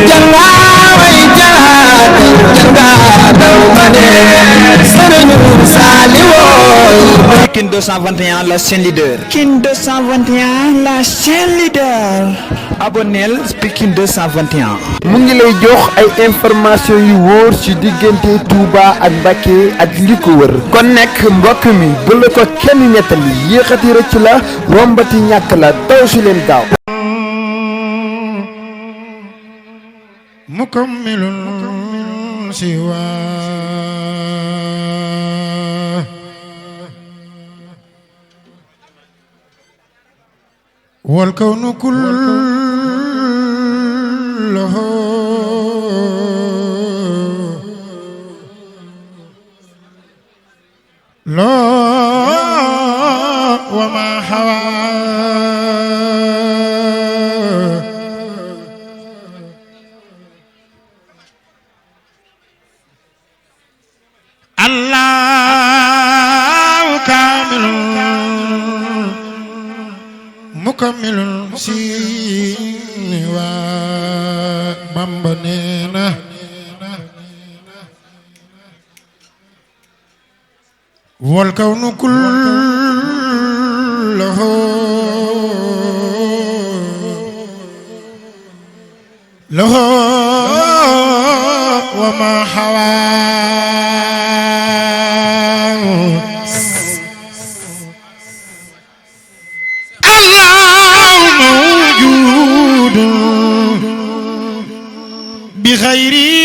janga way janga daw bane Serigne Saliwo King 221 la chaîne leader King 221 la chaîne leader abonnel King 221 mu ngi lay jox ay information yu wóor ci diggante Touba ak Mbacké ak li ko wër kon nekk mbokk mi bu la ko kenn nettali yéexati rëcc la rombati ñàkk la daw si leen gaaw mukammilun siwa wal kawnu kulluhu la wa ma hawa Allahu kamilun mukammilun siwa Bamba neena wal kawnu kulluhu lahu wa ma hawa بغيري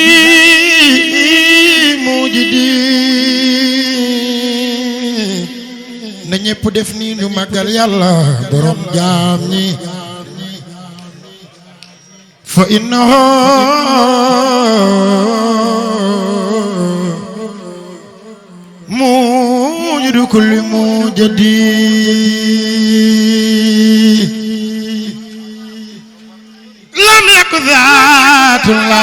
موجدي na ñépp def ni ñu màggal yàlla borom jaam ñi fa innahu mujidu kulli mujadi lam yakun zaatullahi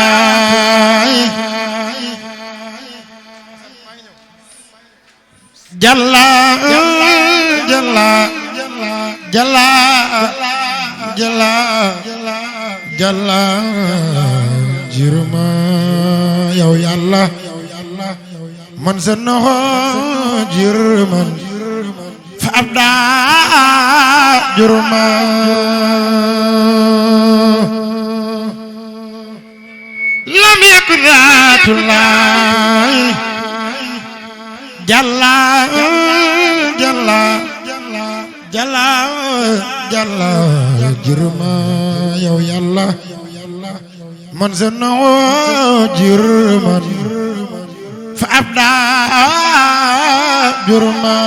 jalla jalla jalla jalla jalla jirma yow yàlla man sa noxo jirman fa abda jurma lam yakun zaatullahi jalla jalla jalla jalla jirma yow yàlla man sa noxo jirman fa abda jurma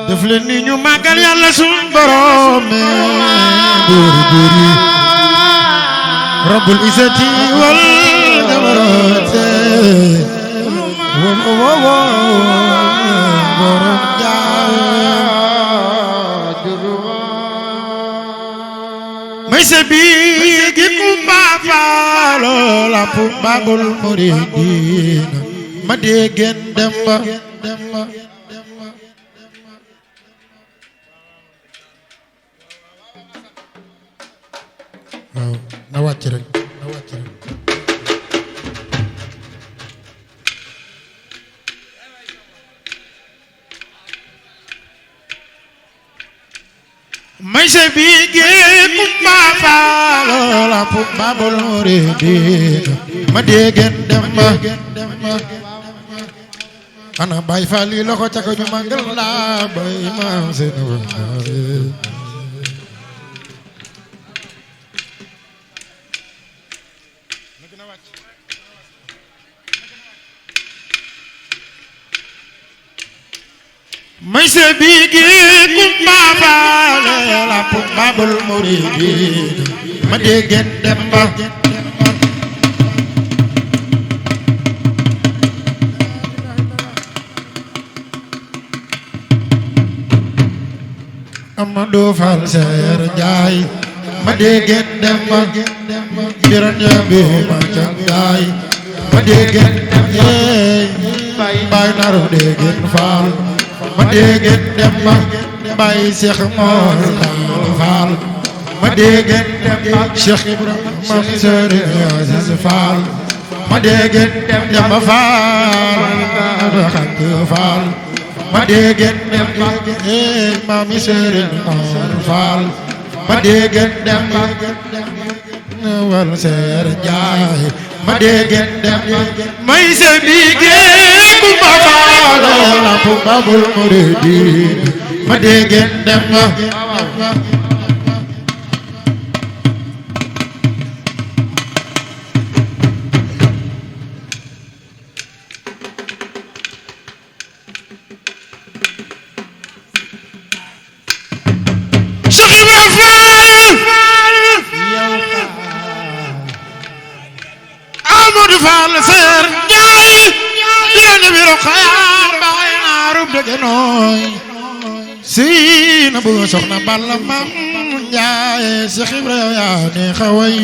def leen ni ñu màggal yàlla sunu borom buur buuri rabbul izzati wal jabarate borom may se bi gi kumba faalo lampu babul muridina ma degen demba waaw na wàcc rek may se bi gi kumba faalo lampu babul muridina ma degen demba ana bay fali loxo ca ko ñu màggal la bay maam seen may se bigi kumba faale la babul muridin ma degen demba Amadou Fall Seer Njaay ma degen demba biran bi ma cangaay ma degen yeey bay naru degen Fall ma dégg dem ba Baye Cheikh Mor Fall ma dégg dem ba Cheikh Ibrahima Serigne Aziz Fall ma dégg dem ba Fall Xak Fall ma dégg dem ba Mami Serigne Mor Fall ma dégg dem ba wal Seer Njaay ma dégg dem may se bigé ku ma faala lampu Babul Muridin ma dégg dem Cheikh Ibrahima Amadou Fall Seer Njaay yéen bi roxaar baay naarub dëgg nooy si na bu soxna Balla Mam Njaay Cheikh Ibrahima yaa ne xaway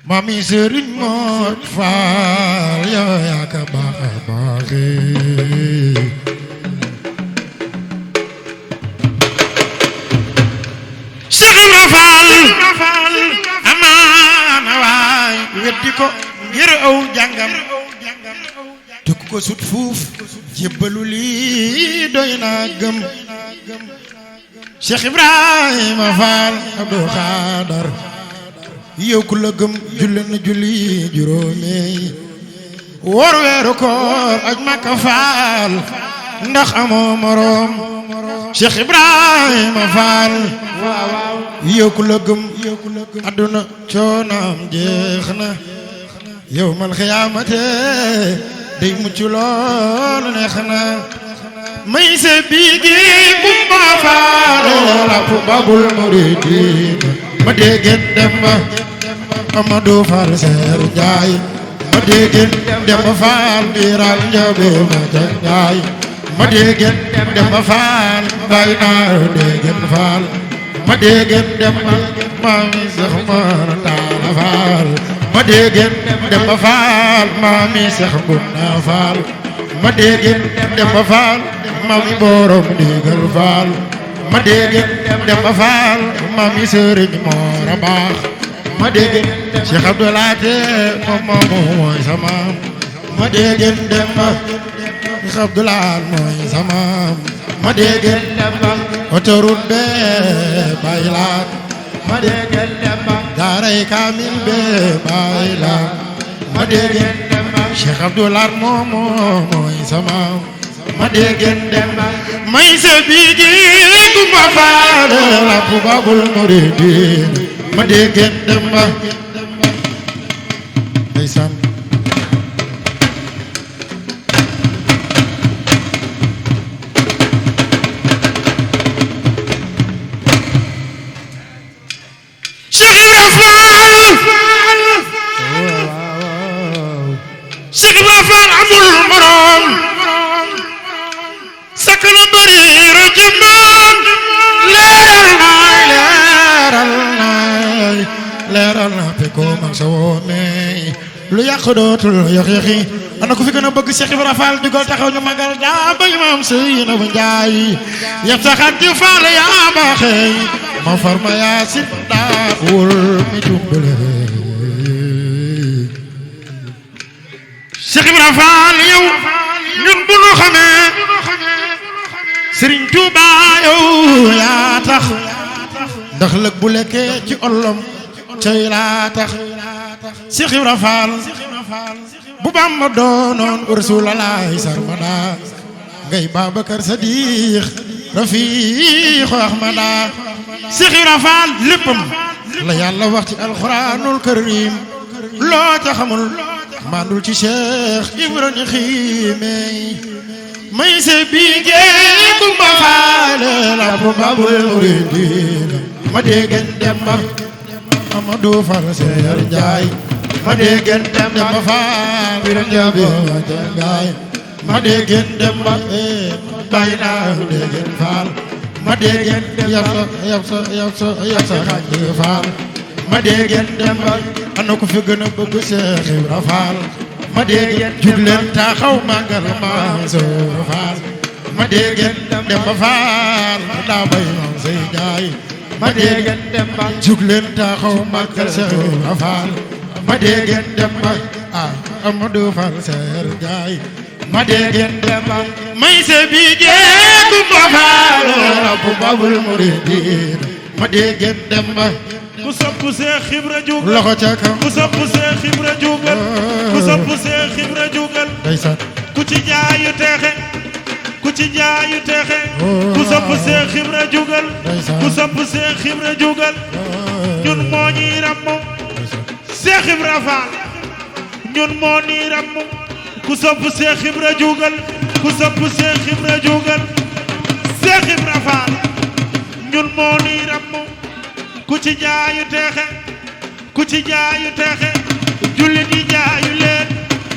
Mami Serigne Mor Fall yow yaa ka baax a baaxe Cheikh Ibrahima Fall amaana waay weddi ko ngir aw jàngam te ku ko sut fuuf jébbalu lii doy na gëm Cheikh Ibrahima Fall Abdou Khadar yow ku la gëm julli na julli juróomi woor weeru koor ak Makka Fall ndax amoo moroom Cheikh Ibrahima Fall yow ku la gëm adduna coonaam jeex na yow mal xiyaamate day mucc lool neex na may se bigi Kumba Fall lampu Babul Muridin ma dégg dem ba Amadou Fall Seer Njaay ma dégg dem ba Fall biral njabe ma Njaay ma dégg dem ba Fall bay naar dégg Fall ma dégg dem ba Mami Cheikh Mor Talla Fall ma dégg dem ba Fall Mami Cheikh Bunda Fall ma dégg dem ba Fall Mami Borom Ndigal Fall ma dégg dem ba Fall Mami Serigne Mor a baax ma dégg Cheikh Abdoulaye moom mooy sama ma dégg dem ba Cheikh Abdoulaye mooy sama ma dégg dem ba autoroute be baylaat ma dégg dem ba daaray Kamil be baylaat ma dégg dem ba Cheikh Abdoulaye moom mooy sama ma dégg dem ba may se bigi Kumba Fall lampu Babul Muridin ma dégg dem ba ndeysaan Cheikh Ibrahima Fall amul morom sakk na bëri rëjëmaan leeral na peko man sa woomee lu yàq dootul yox-yoxi ana ku fi gën a bëgg Cheikh Ibrahima Fall digal taxaw ñu magal daa ba Imam Seynabou Njaay yëpp taxat ci Fall yaa baaxee ma farma yaa si daawul mi jumbale Cheikh Ibrahima Fall yow ñun bu ñu xamee Serigne Touba yow yaa tax ndax lëg bu lekkee ci olom cay laa tax Cheikh Ibrahima Fall bu Bamba doonoon Rasulullah sarmada ngay Babacar Sadiq Rafiq Ahmada Cheikh Ibrahima Fall léppam la yàlla wax ci alxuraanul karim loo ca xamul mandul ci Cheikh Ibrahima xiime may se bige Kumba Fall lampu Babul Muridin ma dégg dem ba Amadou Fall Seer Njaay ma dégg dem ba Fall biram njabe ma Njaay ma dégg dem ba bay naa dégg Fall ma dégg yab sa xaj Fall ma dégg dem ba ana ko fi gën a bëgg Cheikh Ibrahima Fall ma dégg jug leen taxaw màggal Mansour Fall ma dégg dem ba Fall daa bay maam say jaay ma dégg dem ba jug leen taxaw màggal Mansour Fall ma dégg dem ba Amadou Fall Seer jaay ma dégg dem ba may se bi jeeku ba Fall bu babul muridin ma dégg dem ba ku sopp Seex Ibra jugal loxo ca kaw ku sopp Seex Ibra jugal ku sopp Seex Ibra jugal ndeysaan ku ci jaayu teexe ku ci jaayu teexe ku sopp Seex Ibra jugal ku sopp Seex Ibra jugal ñun moo ñuy rammu Seex Ibra Faal ñun moo ñuy rammu ku sopp Seex Ibra jugal ku sopp Seex Ibra jugal Seex Ibra Faal ñun moo ñuy rammu ku ci jaayu teexe ku ci jaayu teexe jullit yi jaayu leen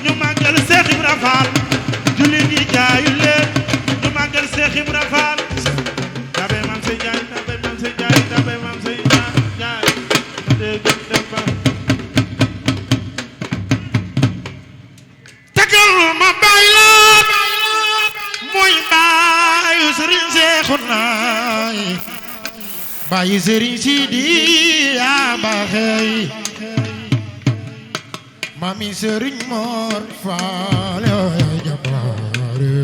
ñu màggal Seex Ibra Faal jullit yi jaayu leen ñu màggal Seex Ibra Faal tabe maam say jaay tabe maam say jaay tabe maam say jaay dégg dem ba tagal ma bàyyi la mooy bàyyu Sëriñ Seexuna bàyyi Sëriñ Sidi yaa baaxee mami Sëriñ Mor Faal yaa jàmbaare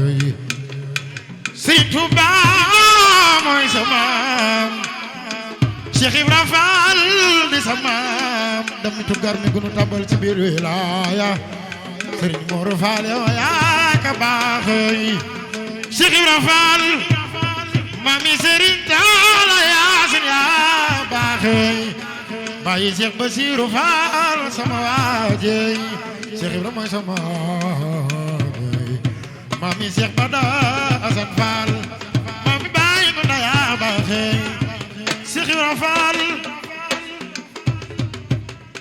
Sëriñ Tuuba mooy sa maam Cheikh Ibra Faal di sa maam damitu garmi gunu tabal ci biir wilaaya Sëriñ Mor Faal yaa ka baaxee Cheikh Ibra Faal mami Sëriñ Taala Yaasin yaa baaxee bàyyi Cheikh Basiru Faal sama waajey Cheikh Ibra mooy sama waajey mami Cheikh Bada Asan Faal mami bàyyi ma da yaa baaxee Cheikh Ibra Faal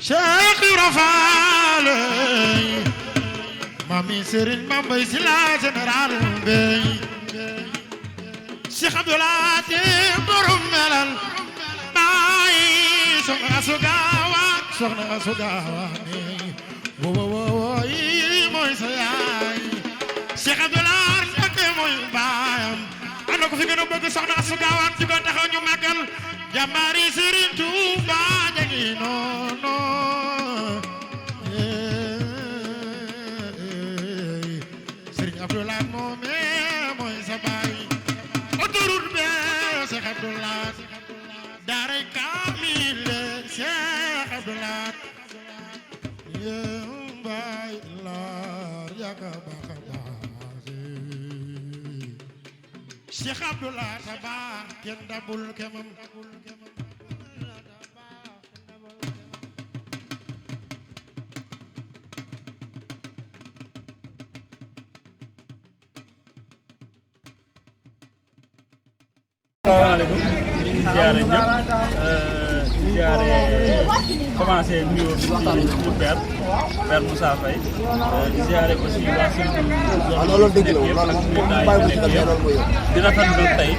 Cheikh Ibra Faal mami Sëriñ Mambay Sila général Mbey Cheikh Abdoulaye borom melal baay soxna Asu Gaawaan wo yi mooy sa yaay Cheikh Abdoulaye Mbakke mooy baayam ana ko fi gën a bëgg soxna Asu Gaawaan ci ko taxaw ñu màggal jàmbaari Sëriñ Tuuba jagi noonu Sëriñ Abdoulaye moome mooy sa baay autoroute be Cheikh Abdoulaye daaray kaamil Cheikh Abdoulaye baay laar yaka baax Cheikh Abdoulaye tabax kenn dabul kemam asalaamaaleykum ñu ngi ziare ñëpp di ziare commencé nuyoo bi ci suñu père Moussa Faye di ziare aussi waa suñu zone yëpp ak suñu daay yi nekk yëpp di rafetlu tey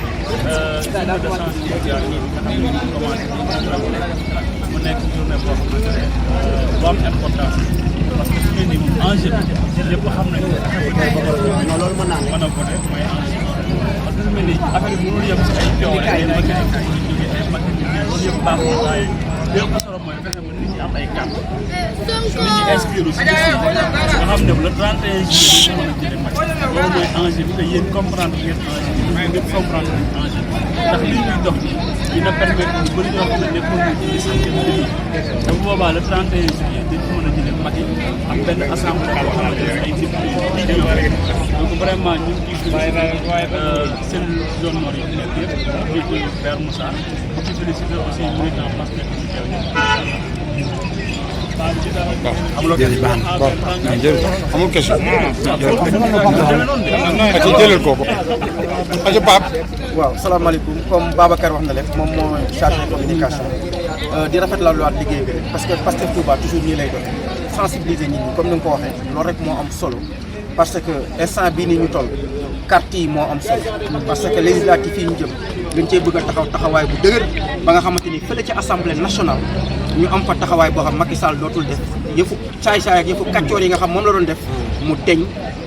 journée de sensibilisation yi nga xam ne ñu commencé mu nekk journée boo xamante ne bu am importance parce que su ñu ni enjeu bi lépp xam nañ ko mën a voté mooy enjeu parce que su mel ni affaire bi mënul yem si ay coow rek ay maquette ay jóge ay maquette loolu yëpp baax na waaye li ëpp solo mooy fexe ba nit ñi am ay carte nit ñi inscrire si nga xam ne le 31 juillet ñu mën a jëlee match loolu mooy enjeu bi te yéen comprendre ngeen enjeu bi ngeen comprendre ngeen enjeu bi ndax li ñuy dox ni dina permettre ñu bëri ñoo xam ne nekkoon nañ ci santé bi te bu boobaa le 31 juillet dañ ko mën a jëlee match ak benn assemblée boo xamante ne ay député donc vraiment ñu ngi ciy seen zone nord yi nekk yëpp di Père Moussa di féliciter aussi militant Pastef ci teew amul question ci jëlal kooku aja Pape waaw salaamaaleykum comme Babacar wax na leen moom moo chargé de communication di rafetlu waat liggéey bi rek parce que Pastef Touba toujours nii lay doon sensibiliser nit ñi comme ni nga ko waxee loolu rek moo am solo parce que instant bii nii ñu toll carte yi moo am solo parce que législatif yi ñu jëm dañ cee bëgg a taxawaay bu dëgër ba nga xamante ni fële ci assemblée nationale ñu am fa taxawaay boo xam Macky Sall dootul def yëfu saay-saay ak yëfu kàccoor yi nga xam moom la doon def mu deñ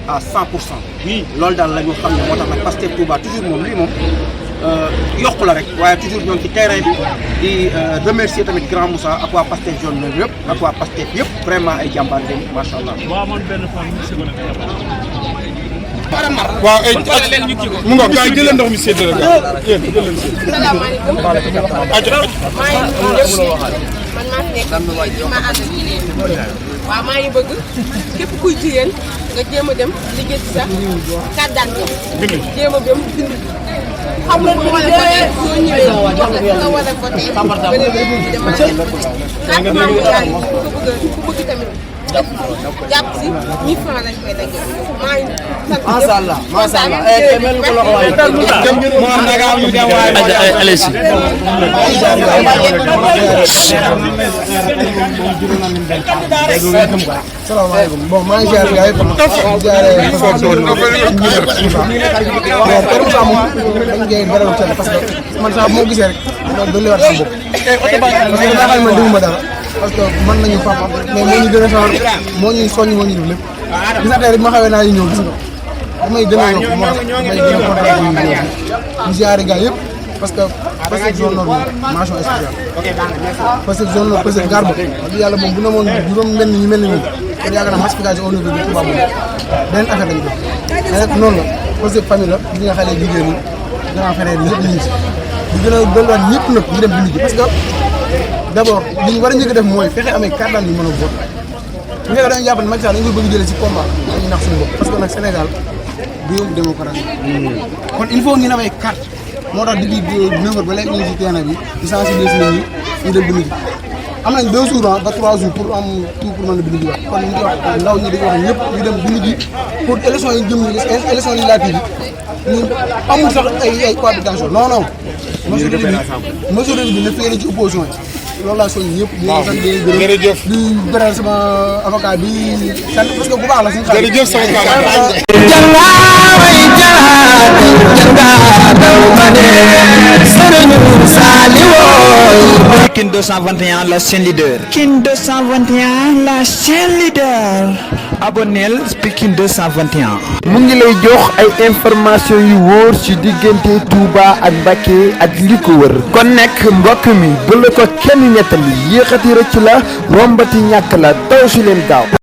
à 100%. oui loolu daal la ñu xam ne moo tax nag Pastef Touba toujours moom lii moom yokku la rek waaye toujours ñoo ngi ci terrain bi di remercier tamit grand Moussa ak waa Pastef zone nord yëpp ak waa Pastef yëpp vraiment ay jàmbaar lañ macha allah. boo amoon benn fan waaw ay mu ngoog gars yi jëlee ndox mi séddale gars yéen jël leen séddale. salaamaaleykum. maa ngi nuyu ñëpp man maa fi nekk ma ànd ak jigéen waaw maa ngi bëgg képp kuy jigéen nga jéem a dem liggéey ci sax carte d'identité jéem a dem bind xam nga bu ma la voté soo ñëwee jox la nga war a voté nga dem demaat carte membre yaa ngi ku bëgg tamit jàpp si 1000 francs lañ koy daggee maa ngi sant macha allah macha allah mel ko loxo waay mo am naga am dem waay allez y salaamaaleykum bon maa ngi ziar gars yi maa ngi ziare parce que man sax moo gisee rek loolu dolliwaat sama bopp parce que daa xam ne man déguma dara parce que mën nañu papa mais moo ñu gën a sawar moo ñuy soññ moo ñu def lépp gis nga tey rek ma xawee naa ñëw gis nga damay gën a yokk moo tax damay gën a kontaan ñu ñëw ñu ziare gars yëpp parce que Pastef zone nord mention spéciale Pastef zone nord Pastef garba wax dëgg yàlla moom bu ne moon juróom mel ni ñu mel ni ñun kon yaakaar naa massification au niveau de Touba moom beneen affaire lañ def mais nag noonu la Pastef famille la li nga xale jigéen ñi grand frère yi ñëpp ñu ngi si ñu gën a dolliwaat ñëpp nag ñu dem bindu ji parce que d'abord li ñu war a njëkk a def mooy fexe amee carte d'identité yu mën a vote bu fekkee dañu jàpp ne Macky Sall dañu koy bëgg jëlee si combat dañuy nax suñu bopp parce que nag Sénégal réewum démocratie kon il faut ngeen amee carte moo tax depuis 9h ba léegi ñu ngi si terrain bi di sensibiliser nit ñi ñu dem bindu ji am nañ 2 jours ba 3 jours pour am tout pour mën a bindu ji waat kon ñu ngi wax ndaw ñi di wax ñëpp ñu dem bindu ji pour élection yi jëm ni élection législative yi ñu amul sax ay cohabitation non non majorité bi na féere ci opposition yi loolu laa soññ ñëpp di sant di gërëm di beral sama avocat bi sant parce que bu baax la suñu xarit jërëjëf sama King 221 la chaîne leader. King 221 la chaîne leader. Abonnel King 221. mu ngi lay jox ay information yu wóor ci diggante Touba ak Mbacké ak li ko wër kon nekk mbokk mi bu la ko kenn nettali yéexati rëcc la rombati ñàkk la daw si leen gaaw